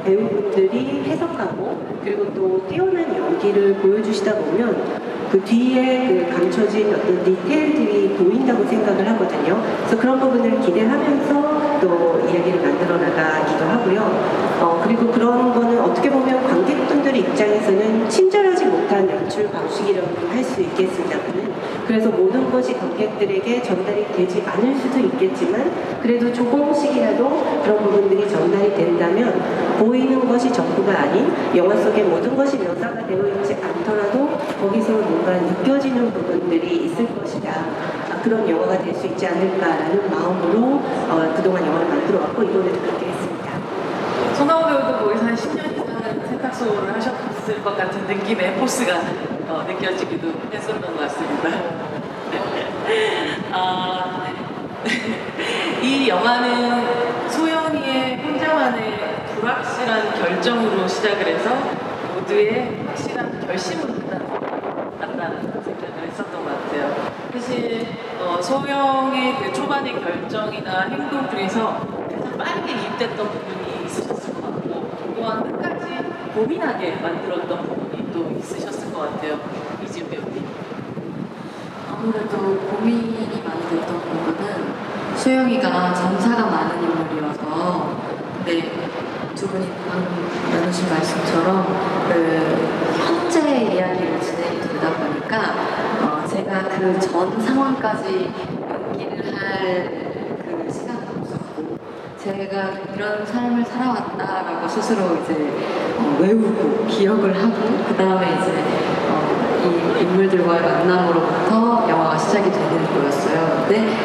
배우분들이 해석하고 그리고 또 뛰어난 연기를 보여주시다 보면 그 뒤에 그 감춰진 어떤 디테일들이 보인다고 생각을 하거든요. 그래서 그런 부분을 기대하면서 또 이야기를 만들어 나가기도 하고요. 그리고 그런 거는 어떻게 보면 관객분들 입장에서는 친절하지 못한 연출 방식이라고 할 수 있겠습니다만은 그래서 모든 것이 관객들에게 전달이 되지 않을 수도 있겠지만 그래도 조금씩이라도 그런 부분들이 전달이 된다면 보이는 것이 전부가 아닌 영화 속의 모든 것이 묘사가 되어 있지 않더라도 거기서 뭔가 느껴지는 부분들이 있을 것이다. 그런 영화가 될 수 있지 않을까라는 마음으로 그동안 영화를 만들어 왔고 이번에도 그렇게 했습니다. 송강호 배우도 거기서 한 10년 이상은 세탁소를 하셨을 것 같은 느낌의 포스가 느껴지기도 했었던 것 같습니다. 이 영화는 소영이의 혼자만의 불확실한 결정으로 시작을 해서 모두의 확실한 결심으로 끝났다는 생각을 했었던 것 같아요. 사실 소영의 그 초반의 결정이나 행동 중에서 가장 빠르게 이입됐던 부분이 있으셨을 것 같고 또한 끝까지 고민하게 만들었던 부분이 또 있으셨을 것 같아요. 이지은 배우님. 아무래도 고민이 많이 됐던 부분은 수영이가 전사가 많은 인물이어서 근데 두 분이 나누신 말씀처럼 그 현재의 이야기를 진행이 되다 보니까 제가 그 전 상황까지 연기를 할 그 시간은 없었고 제가 이런 삶을 살아왔다라고 스스로 이제 외우고 기억을 하고 그 다음에 이제 이 인물들과의 만남으로부터 영화가 시작이 되는 거였어요. 근데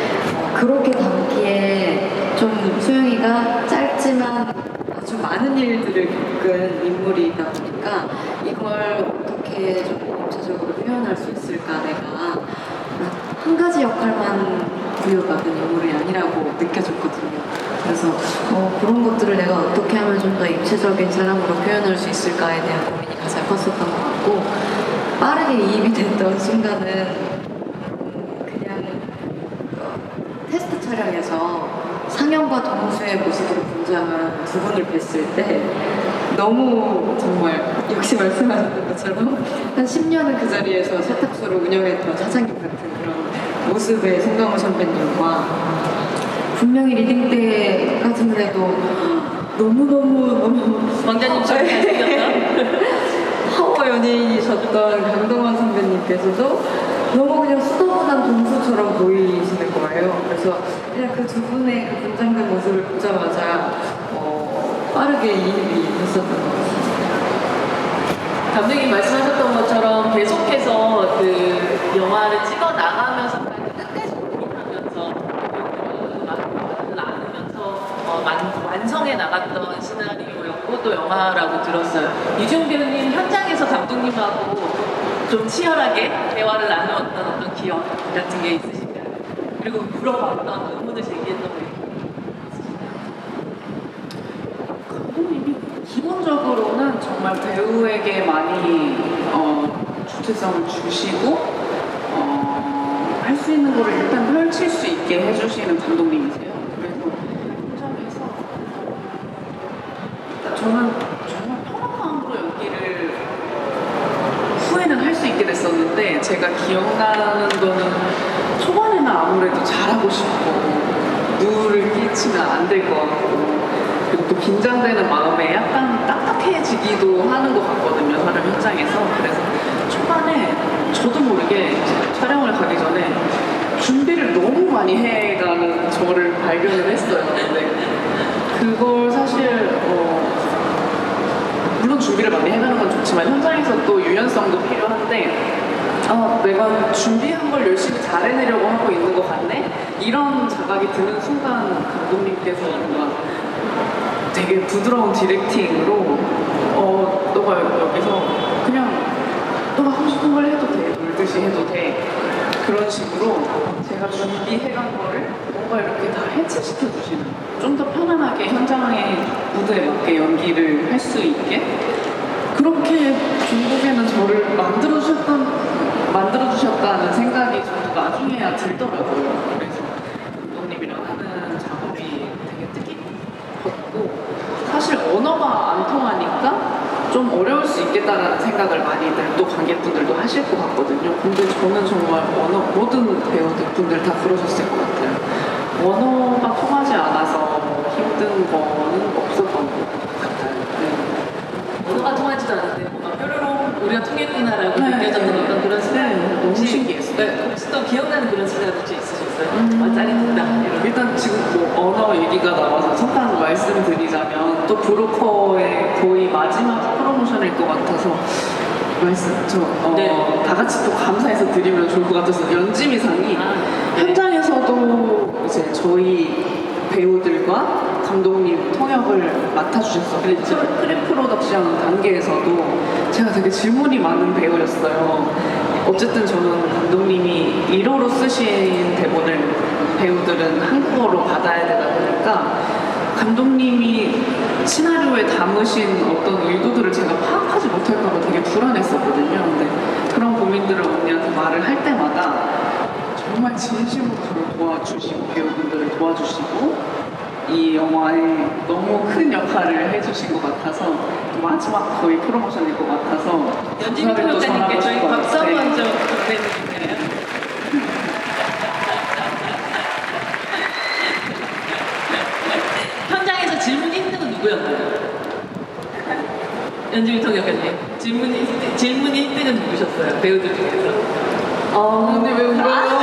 그렇게 담기에 좀 수영이가 짧지만 아주 많은 일들을 겪은 인물이다 보니까 이걸 어떻게 좀 구체적으로 표현할 수 있을까 내가 한 가지 역할만 부여받은 인물이 아니라고 느껴졌거든요. 그래서 그런 것들을 내가 어떻게 하면 좀 더 입체적인 사람으로 표현할 수 있을까에 대한 고민이 가장 컸었던 것 같고 빠르게 이입이 됐던 순간은 그냥 테스트 촬영에서 상영과 동수의 모습으로 등장한 두 분을 뵀을 때 너무 정말 역시 말씀하셨던 것처럼 한 10년을 그 자리에서 세탁소를 운영했던 사장님 같은 그런 모습의 송강호 선배님과 분명히 리딩 때까지만 해도 너무 왕자님처럼 잘생겼나? 파워 연예인이셨던 강동원 선배님께서도 너무 그냥 수다분한 동수처럼 보이시는 거예요. 그래서 그냥 그 두 분의 그 분장된 모습을 보자마자 빠르게 이입이 됐었던 것 같습니다. 감독님 말씀하셨던 것처럼 계속해서 그 영화를 찍어 나가면서 끝까지 고민하면서 나누면서 완성해 나갔던 시나리오였고 또 영화라고 들었어요. 이중 배우님 현장에서 감독님하고 좀 치열하게 대화를 나누었던 어떤 기억 같은 게 있으신가요? 그리고 물어봤던 의문을 제기했던 거 감독님이 기본적으로는 정말 배우에게 많이 주체성을 주시고 할 수 수 있는 거를 일단 펼칠 수 있게 해주시는 감독님이세요. 그래서 현장에서 저는 정말 편한 마음으로 연기를 후회는 할 수 있게 됐었는데 제가 기억나는 거는 초반에는 아무래도 잘하고 싶고 누를 끼치면 안 될 것 같고 그리고 또 긴장되는 마음에 약간 딱딱해지기도 하는 것 같거든요, 사람 현장에서. 그래서 초반에 저도 모르게 촬영을 가기 전에 준비를 너무 많이 해가는 저를 발견을 했어요. 근데 그걸 사실 물론 준비를 많이 해가는 건 좋지만 현장에서 또 유연성도 필요한데 내가 준비한 걸 열심히 잘 해내려고 하고 있는 것 같네? 이런 자각이 드는 순간 감독님께서 뭔가 되게 부드러운 디렉팅으로 너가 여기서 그냥 너가 하고 싶은 걸 해도 돼, 놀듯이 해도 돼, 그런 식으로 제가 준비해간 거를 뭔가 이렇게 다 해체시켜 주시는, 좀 더 편안하게 현장의 무대에 맞게 연기를 할 수 있게 그렇게 중국에는 저를 만들어주셨다는 생각이 저도 나중에야 들더라고요. 그래서 감독님이랑 하는 작업이 되게 뜻깊었고, 사실 언어가 안 통하니까 좀 어려울 수 있겠다라는 생각을 많이들 또 관객분들도 하실 것 같거든요. 근데 저는 정말 모든 배우분들 다 그러셨을 것 같아요. 언어가 통하지 않아서 힘든 거는 없었던 것 같아요. 네. 언어가 통하지도 않는데 뭔가 뾰로롱 우리가 통했구나라고 네. 느껴졌던 어떤 그런 순간. 너무 신기했어요. 네, 혹시 또 기억나는 그런 순간 혹시 있으셨어요? 짜릿했다 이런. 일단 지금 뭐 언어 얘기가 나와서 잠깐 말씀드리자면 또 브로커의 거의 마지막 프로모션일 것 같아서 네. 다 같이 또 감사해서 드리면 좋을 것 같아서 연지미상이 네. 현장에서도 이제 저희 배우들과 감독님 통역을 맡아주셨어요. 그랬죠. 프리프로덕션 단계에서도 제가 되게 질문이 많은 배우였어요. 어쨌든 저는 감독님이 1어로 쓰신 대본을 배우들은 한국어로 받아야 되다 보니까 감독님이 시나리오에 담으신 어떤 의도들을 제가 파악하지 못할까봐 되게 불안했었거든요. 근데 그런 고민들을 언니한테 말을 할 때마다 정말 진심으로 저를 도와주시고 배우분들을 도와주시고 이 영화에 너무 큰 역할을 해주신 것 같아서 마지막 거의 프로모션일 것 같아서 연진이 감사를 또 평론가님께 전하고 저희 싶어요. 박수 네. 한번 좀 보내드릴까요? 현장에서 질문이 힘든 건 누구였나요? 연진이 평론가님 질문이 힘든 건 누구셨어요? 배우들 중에서. 언니 왜 울어요?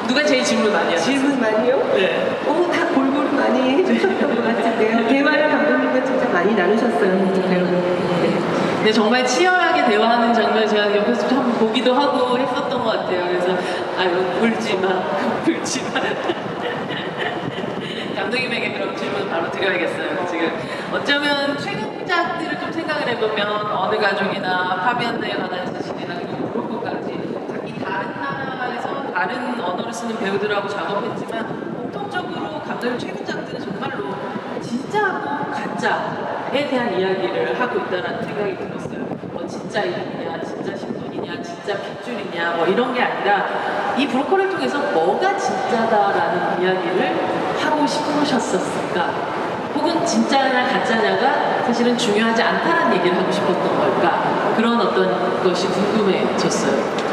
누가 제일 질문 많이 하셨어요? 질문 많이요? 네. 다 골고루 많이 해주셨던 것 같은데요. 대화를 감독님과 진짜 많이 나누셨어요. 네. 근데 정말 치열하게 대화하는 장면 제가 옆에서 좀 한번 보기도 하고 했었던 것 같아요. 그래서 아유 울지마 울지마. 감독님에게 그럼 질문 바로 드려야겠어요. 지금 어쩌면 최근작들을 좀 생각을 해보면 어느 가족이나 파비안나의 화난 자신이나 그리고 브로커까지 각기 다른 나라에서 다른 언어를 쓰는 배우들하고 작업했지만 공통적으로 감독님 최근작들은 정말로 진짜하고 가짜에 대한 이야기를 하고 있다는 생각이 들었어요. 뭐 진짜 이름이냐, 진짜 신분이냐, 진짜 핏줄이냐 뭐 이런 게 아니라 이 브로커를 통해서 뭐가 진짜다라는 이야기를 하고 싶으셨을까? 혹은 진짜냐 가짜냐가 사실은 중요하지 않다는 얘기를 하고 싶었던 걸까? 그런 어떤 것이 궁금해졌어요.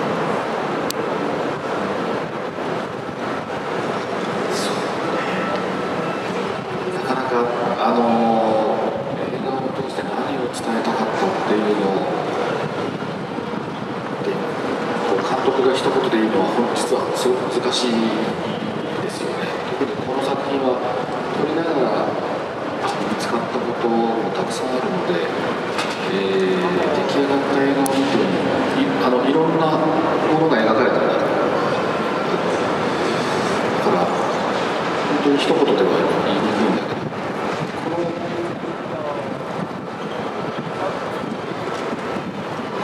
なかなか映画を通して何を伝えたかったっていうのを監督が一言で言うのは実はすごく難しいですよね。特にこの作品は撮りながら見つかったこともたくさんあるので、出来上がった映画を見てもいろんなものが描かれてるなと。だから本当に一言では言いにくいんだけど、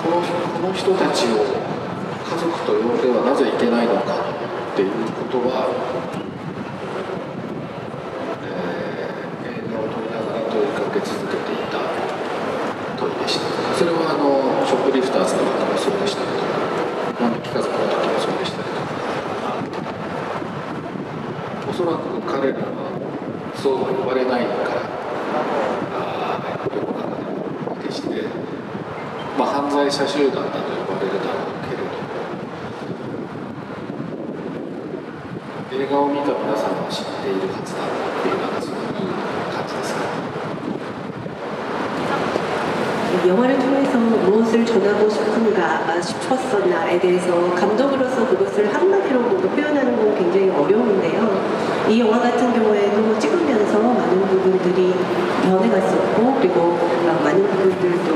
この人たちを家族と呼んではなぜいけないのかっていうことは、映画を撮りながら問いかけ続けていた問いでした。それはショップリフターズのおそらく彼らはそうは呼ばれないから世の中でも決して、犯罪者集団だと呼ばれるだろうけれど映画を見た皆さんは知っているはずだっていう感じですか。 영화를 통해서 무엇을 전하고 싶은가 싶었었나에 대해서 감독으로서 그것을 한마디로 모두 표현하는 건 굉장히 어려운데요. 이 영화 같은 경우에도 찍으면서 많은 부분들이 변해갔었고 그리고 많은 부분들도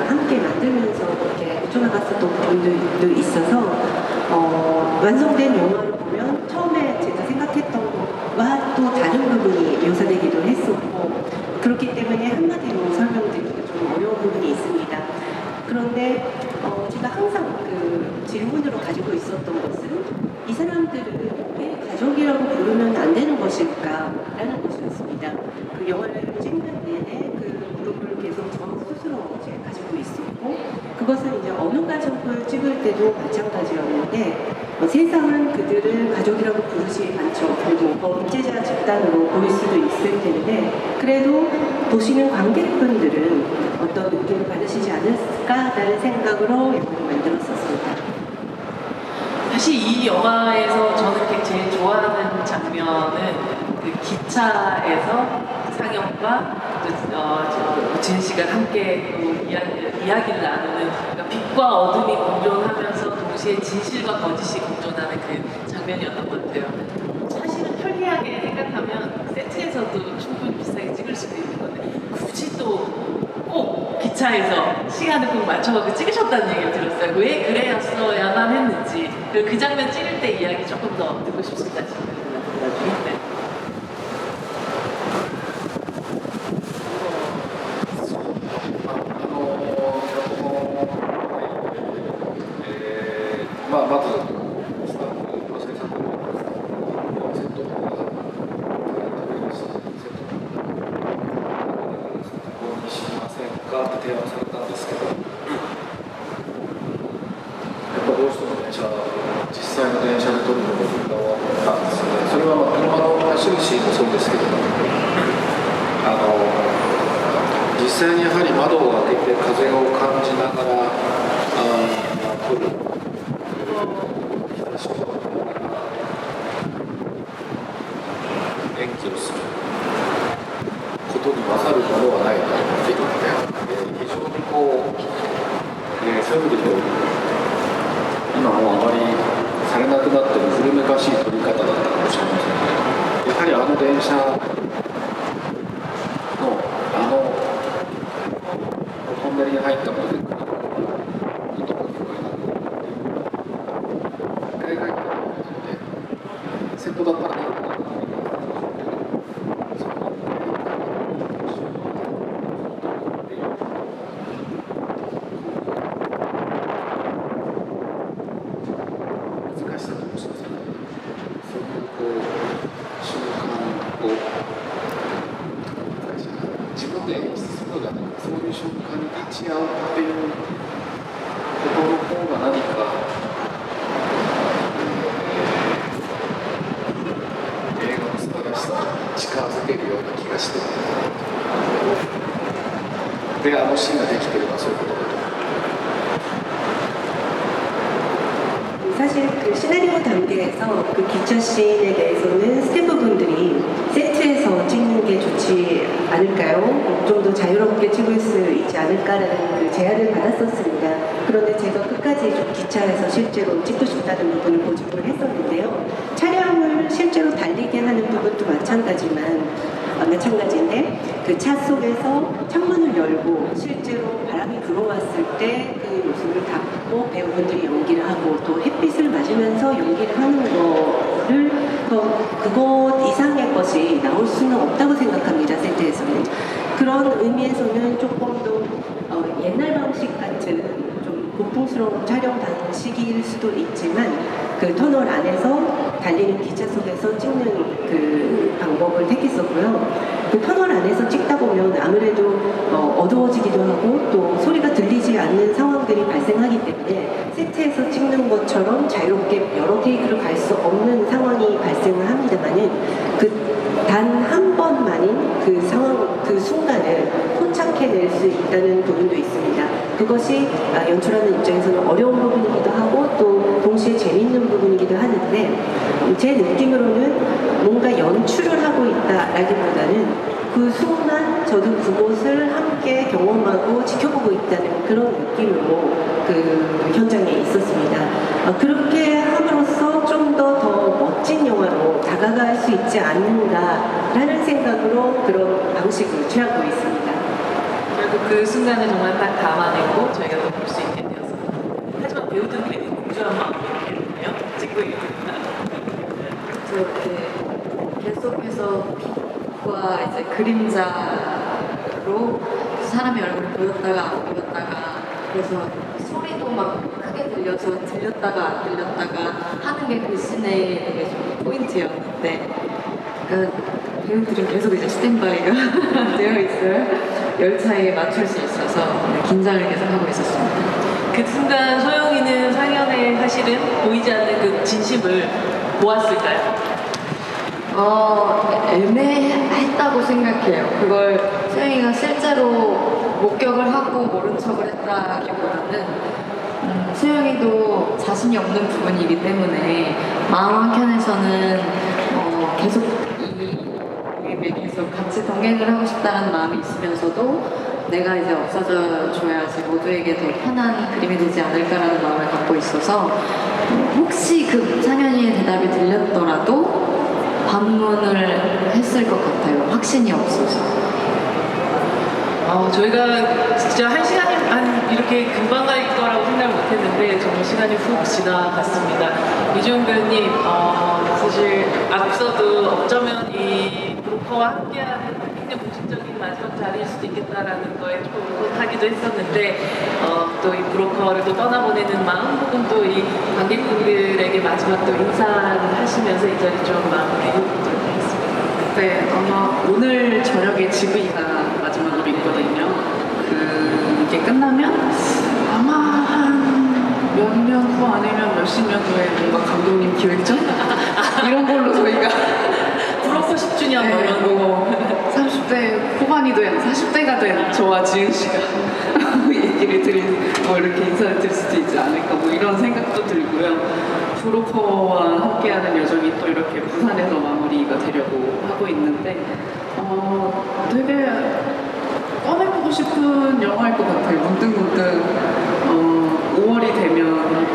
함께 만들면서 이렇게 고쳐나갔었던 부분들도 있어서 완성된 영화를 보면 처음에 제가 생각했던 것과 또 다른 부분이 묘사되기도 했었고 그렇기 때문에 한마디로 설명드리기가 좀 어려운 부분이 있습니다. 그런데 제가 항상 그 질문으로 가지고 있었던 것은 이 사람들은 왜 가족이라고 부르면 안 되는 것일까라는 것이었습니다. 그 영화를 찍는 내내 그 무릎을 계속 저 스스로 이제 가지고 있었고 그것은 이제 어느 가족을 찍을 때도 마찬가지였는데 세상은 그들을 가족이라고 부르지 않죠. 그리고 범죄자 집단으로 보일 수도 있을 텐데 그래도 보시는 관객분들은 어떤 느낌을 받으시지 않을까라는 생각으로 영화를 만들었었습니다. 사실 이 영화에서 저는 제일 좋아하는 장면은 그 기차에서 상영과 우진 씨가 함께 이야기를 나누는 그러니까 빛과 어둠이 공존하면서 동시에 진실과 거짓이 공존하는 그 장면이었던 것 같아요. 사실은 편리하게 생각하면 세트에서도 충분히 비슷하게 찍을 수도 있는 건데 굳이 또 꼭 기차에서 시간을 꼭 맞춰서 찍으셨다는 얘기를 들었어요. 왜 그래였어야만 했는지 그 장면 찍을 때 이야기 조금 더 듣고 싶습니다. 지금. 네. まずスタッフの制作のセットとかセットここにしませんかって提案されたんですけどやっぱどうしても実際の電車で撮るのが多かったんですよね。それは車の走るシーンもそうですけど実際にやはり窓を開けて風を感じながら撮る演技をすることに勝るものはないなっていうので、非常にそういう意味で今もうあまりされなくなってる古めかしい撮り方だったかもしれませんけど、やはりあの電車のトンネルに入ったので音が聞こえなくなって海外にセットだったらね難しさかもしれません。そういう瞬間を難しいな。自分で演出するのではなく、そういう瞬間に立ち会うっていうことの方が何か映画の素晴らしさに近づけるような気がして、でシーンができているのはそういうことだと思います。 사실 그 시나리오 단계에서 그 기차 씬에 대해서는 스태프분들이 세트에서 찍는 게 좋지 않을까요? 좀 더 자유롭게 찍을 수 있지 않을까라는 그 제안을 받았었습니다. 그런데 제가 끝까지 좀 기차에서 실제로 찍고 싶다는 부분을 고집을 했었는데요. 촬영을 실제로 달리게 하는 부분도 마찬가지인데 그 차 속에서 창문을 열고 실제로 바람이 불어왔을 때 그 모습을 담고 배우분들이 연기를 하고 또 햇빛을 맞으면서 연기를 하는 거를 그것 이상의 것이 나올 수는 없다고 생각합니다. 세트에서는. 그런 의미에서는 조금 더 옛날 방식 같은 좀 고풍스러운 촬영 방식일 수도 있지만 그 터널 안에서 달리는 기차 속에서 찍는 그 방법을 택했었고요. 그 터널 안에서 찍다 보면 아무래도 어두워지기도 하고 또 소리가 들리지 않는 상황들이 발생하기 때문에 세트에서 찍는 것처럼 자유롭게 여러 테이크를 갈 수 없는 상황이 발생을 합니다만은 그 단 한 번만인 그 상황, 그 순간을 포착해낼 수 있다는 부분도 있습니다. 그것이 연출하는 입장에서는 어려운 부분이기도 하고 또 동시에 재밌는 부분이기도 하는데 제 느낌으로는 뭔가 연출을 하고 있다라기보다는 그 순간 저도 그곳을 함께 경험하고 지켜보고 있다는 그런 느낌으로 그 현장에 있었습니다. 그렇게 함으로써 좀 더 멋진 영화로 다가갈 수 있지 않는가라는 생각으로 그런 방식을 취하고 있습니다. 결국 그 순간을 정말 딱 담아내고 저희가 또 볼 수 있게 되었습니다. 하지만 배우들끼리 공주한 마음이겠네요. 찍고 있습니다. 이렇게 계속해서 빛과 이제 그림자로 사람의 얼굴을 보였다가 안 보였다가 그래서 소리도 막 크게 들려서 들렸다가 안 들렸다가 하는 게 그 씬의 되게 좀 포인트였는데 그러니까 배우들은 계속 이제 스탠바이가 되어 있어요. 열차에 맞출 수 있어서 긴장을 계속 하고 있었습니다. 그 순간 소영이는 상연의 사실은 보이지 않는 그 진심을 보았을까요? 애매했다고 생각해요. 그걸 소영이가 실제로 목격을 하고 모른 척을 했다기보다는 소영이도 자신이 없는 부분이기 때문에 마음 한켠에서는 계속 계속 같이 동행을 하고 싶다는 마음이 있으면서도 내가 이제 없어져 줘야지 모두에게 더 편한 그림이 되지 않을까라는 마음을 갖고 있어서 혹시 그 상현이의 대답이 들렸더라도 반문을 했을 것 같아요. 확신이 없어서. 저희가 진짜 한 시간이 이렇게 금방 갈 거라고 생각을 못했는데 정말 시간이 훅 지나갔습니다. 이주영 배우님, 사실 앞서도 어쩌면 이 브로커와 함께하는 굉장히 공식적인 마지막 자리일 수도 있겠다라는 거에 조금 울컥하기도 했었는데 또 이 브로커를 또 떠나보내는 마음 혹은 또 이 관객분들에게 마지막 또 인사를 하시면서 이 자리 좀 마무리해보도록 하겠습니다. 네, 아마 오늘 저녁에 지브이가 마지막으로 있거든요. 그게 끝나면 아마 한 몇 년 후 아니면 몇십 년 후에 뭔가 감독님 기획전? 이런 걸로 저희가 브로커 10주년 네, 이런 거 30대 후반이 된 40대가 된 저와 지은 씨가 얘기를 이렇게 인사를 드릴 수도 있지 않을까 뭐 이런 생각도 들고요. 브로커와 함께하는 여정이 또 이렇게 부산에서 마무리가 되려고 하고 있는데 되게 꺼내보고 싶은 영화일 것 같아요. 문득문득 5월이 되면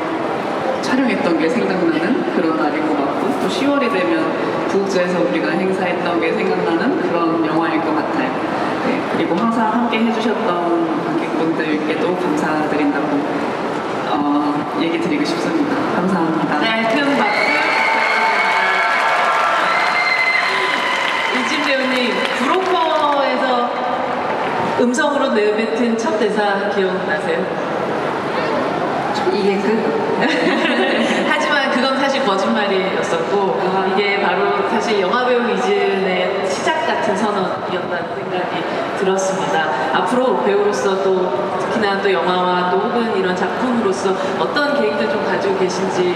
촬영했던 게 생각나는 그런 날인 것 같고 또 10월이 되면 부국제에서 우리가 행사했던 게 생각나는 그런 영화일 것 같아요. 네, 그리고 항상 함께 해주셨던 관객분들께도 감사드린다고 얘기 드리고 싶습니다. 감사합니다. 네, 큰 박수. 이진 배우님, 브로커에서 음성으로 내뱉은 첫 대사 기억나세요? 이게 하지만 그건 사실 거짓말이었었고 이게 바로 사실 영화배우 이진의 시작 같은 선언이었다는 생각이 들었습니다. 앞으로 배우로서 또 특히나 또 영화와 또 혹은 이런 작품으로서 어떤 계획들 좀 가지고 계신지.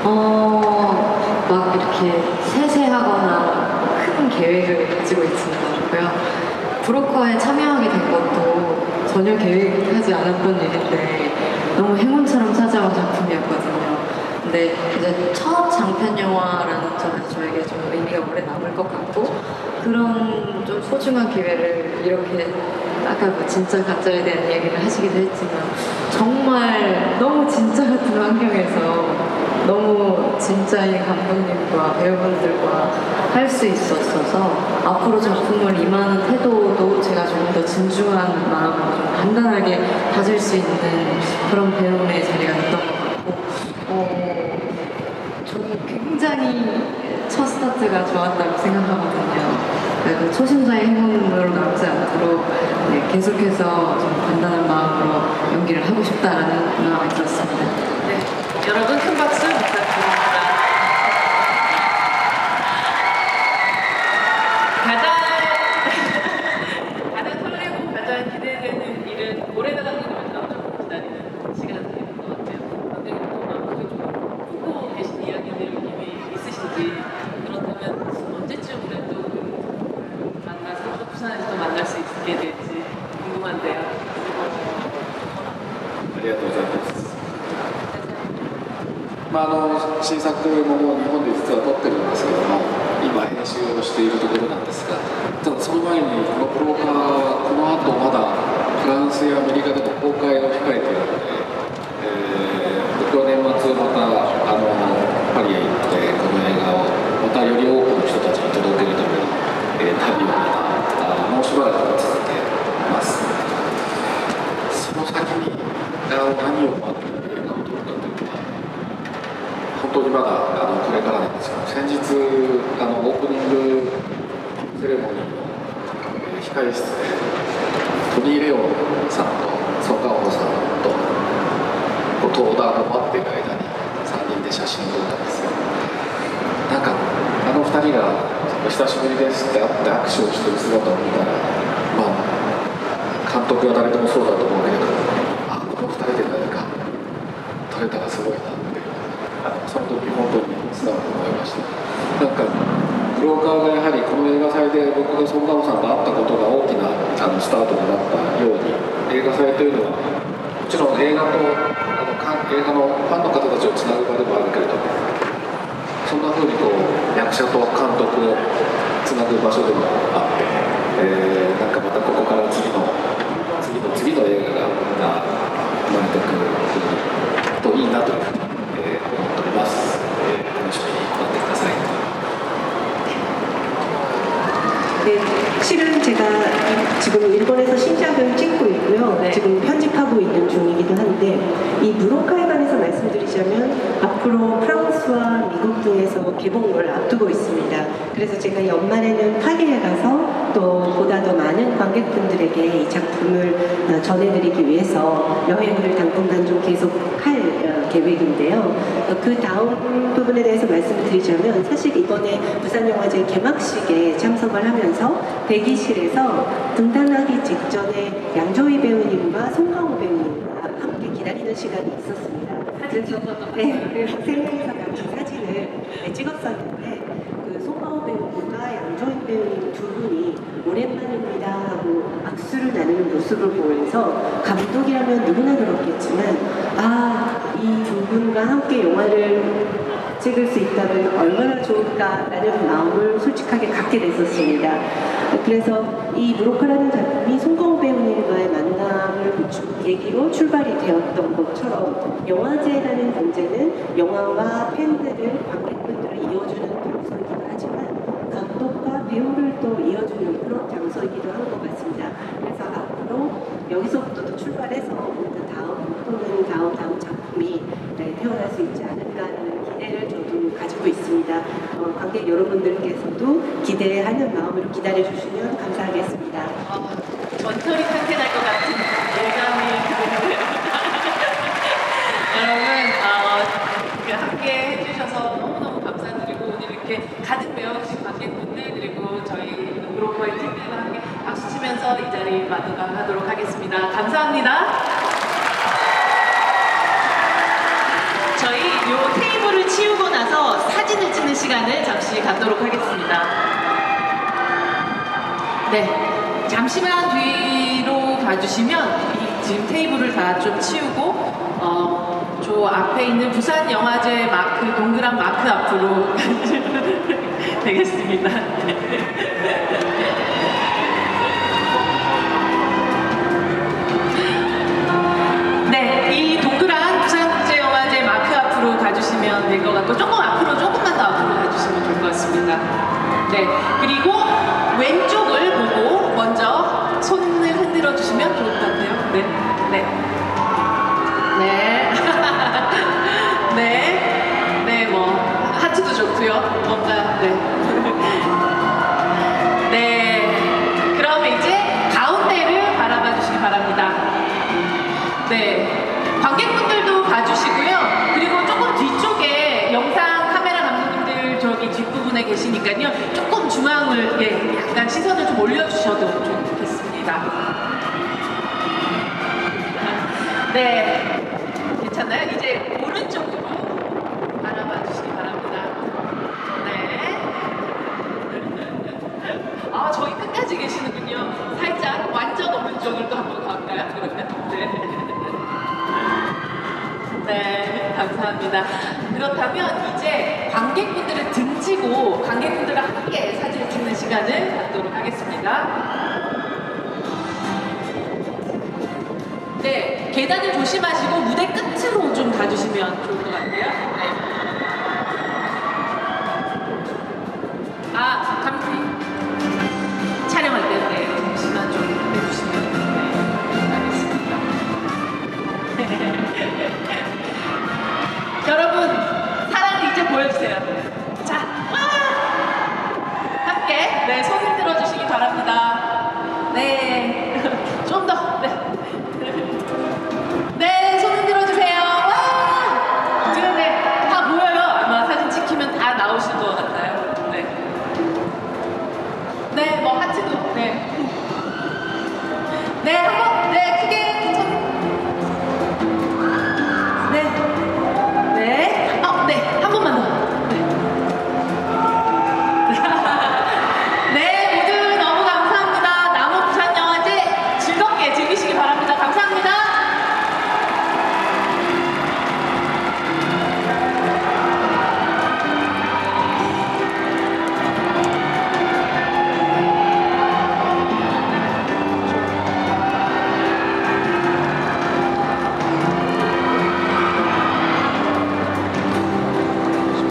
막 이렇게 세세하거나 큰 계획을 가지고 있지는 않고요. 브로커에 참여하게 된 것도 전혀 계획하지 않았던 일인데 너무 행운처럼 찾아온 작품이었거든요. 근데 이제 첫 장편 영화라는 점에서 저에게 좀 의미가 오래 남을 것 같고 그런 좀 소중한 기회를 이렇게 아까 뭐 진짜 가짜에 대한 이야기를 하시기도 했지만 정말 너무 진짜 같은 환경에서 너무 진짜인 감독님과 배우분들과 할 수 있었어서 앞으로 작품을 임하는 태도도 제가 조금 더 진중한 마음으로 좀 단단하게 가질 수 있는 그런 배움의 자리가 됐던 것 같고 저는 굉장히 첫 스타트가 좋았다고 생각하거든요. 그 초심자의 행운으로 남지 않도록 계속해서 좀 단단한 마음으로 연기를 하고 싶다라는 마음이 들었습니다. 네, 여러분 큰 박수 부탁드립니다. 가장 まあ、新作ももう日本で実は撮ってるんですけども、今編集をしているところなんですが、ただその前にこのブローカーはこの後まだフランスやアメリカでの公開を控えているので、僕は年末またパリへ行ってこの映画をまたより多くの人たちに届けるための、旅をまたもうしばらく続けます。その先に何を待って映画を撮るかというのは本当にまだこれからなんですよ。先日オープニングセレモニーの、控え室でトニー・レオンさんとソン・ガンホさんと登壇を待っている間に3人で写真を撮ったんですよ。なんか2人がお久しぶりですって会って握手をしている姿を見たら、まあ監督は誰でもそうだと思うけれど、この2人で何か撮れたらすごいなってその時本当に素直に思いました。なんかブローカーがやはりこの映画祭で僕がソン・ガンホさんと会ったことが大きなスタートになったように、映画祭というのはもちろん映画と映画のファンの方たちをつなぐ場でもあるけれども、そんな風に役者と監督をつなぐ場所でもあって、なんかまたここから次の映画が生まれてくるといいなというふうに、思っております。楽しみに待ってください。 네, 실은 제가 지금 일본에서 신작을 찍고 있고요. 네. 지금 편집하고 있는 중이기도 한데, 이 브로카에 관해서 말씀드리자면 앞으로 프랑스와 미국 등에서 개봉을 앞두고 있습니다. 그래서 제가 연말에는 파리에 가서 또 보다 더 많은 관객분들에게 이 작품을 전해드리기 위해서 여행을 당분간 좀 계속할 계획인데요. 그 다음 부분에 대해서 말씀드리자면, 사실 이번에 부산영화제 개막식에 참석을 하면서 대기실에서 등단하기 직전에 양조위 배우님과 송강호 배우님과 함께 기다리는 시간이 있었습니다. 그래서 세 명이서 같이 사진을 찍었었는데, 그 송강호 배우님과 양조위 배우님 두 분이 오랜만입니다 하고 악수를 나누는 모습을 보면서, 감독이라면 누구나 그렇겠지만 이 두 분과 함께 영화를 찍을 수 있다면 얼마나 좋을까라는 마음을 솔직하게 갖게 됐었습니다. 그래서 이 브로카라는 작품이 송강호 배우님과의 만남을 계기로 출발이 되었던 것처럼, 영화제라는 존재는 영화와 팬들을, 관객분들을 이어주는 장소이기도 하지만 감독과 배우를 또 이어주는 그런 장소이기도 한 것 같습니다. 그래서 앞으로 여기서부터 또 출발해서 다음 또는 다음 작품이 태어날 수 있지 않을까라는 기대를 저도 가지고 있습니다. 관객 여러분들께서도 기대하는 마음으로 기다려주시면 감사하겠습니다. 전철이 탄생할 것 같은 예감이 드는데요. 여러분, 함께 해주셔서 너무너무 감사드리고, 오늘 이렇게 가득 메워주신 관객분들, 그리고 저희 브로커의 팀들과 함께 박수 치면서 이 자리 마감하도록 하겠습니다. 감사합니다. 저희 요 테이블을 치우고 나서 사진을 찍는 시간을 잠시 갖도록 하겠습니다. 네, 잠시만 뒤로 가주시면 이 지금 테이블을 다 좀 치우고 저 앞에 있는 부산 영화제 마크, 동그란 마크 앞으로 되겠습니다. 네, 이 동그란 부산국제영화제 마크 앞으로 가주시면 될 것 같고, 조금만 더 앞으로 가주시면 좋을 것 같습니다. 네, 그리고 왼쪽을 보고 먼저 손을 흔들어 주시면 좋을 것 같아요. 네, 네, 네, 네, 네, 뭐 하트도 좋고요. 뭔가 네, 그럼 이제 가운데를 바라봐 주시기 바랍니다. 네, 관객분들도 봐주시고요. 그리고 조금 뒤쪽에 영상 카메라 감독님들 저기 뒷부분에 계시니까요. 조금 중앙을 약간 시선을 좀 올려주셔도 좋겠습니다. 네, 괜찮나요? 이제 오른쪽으로 바라봐 주시기 바랍니다. 네. 저희 끝까지 계시는군요. 살짝 완전 오른쪽으로 또 한번 가볼까요? 그러면? 네. 네, 감사합니다. 그렇다면 이제 관객분들을 등지고 관객분들과 함께 사진을 찍는 시간을 갖도록 하겠습니다. 네, 계단을 조심하시고 무대 끝으로 좀 가주시면 좋을 것 같아요. 네. 아, 감독님. 촬영할 때, 네, 잠시만 좀 해주시면. 네, 알겠습니다. 여러분, 사랑을 이제 보여주세요. 자, 와! 함께, 네, 손을 들어주시기 바랍니다. 네, 좀 더, 네. 네, 손 흔들어주세요. 와! 지금 네, 다 보여요. 아마 사진 찍히면 다 나오실 것 같아요. 네. 네, 뭐 하트도. 네. 네, 한 번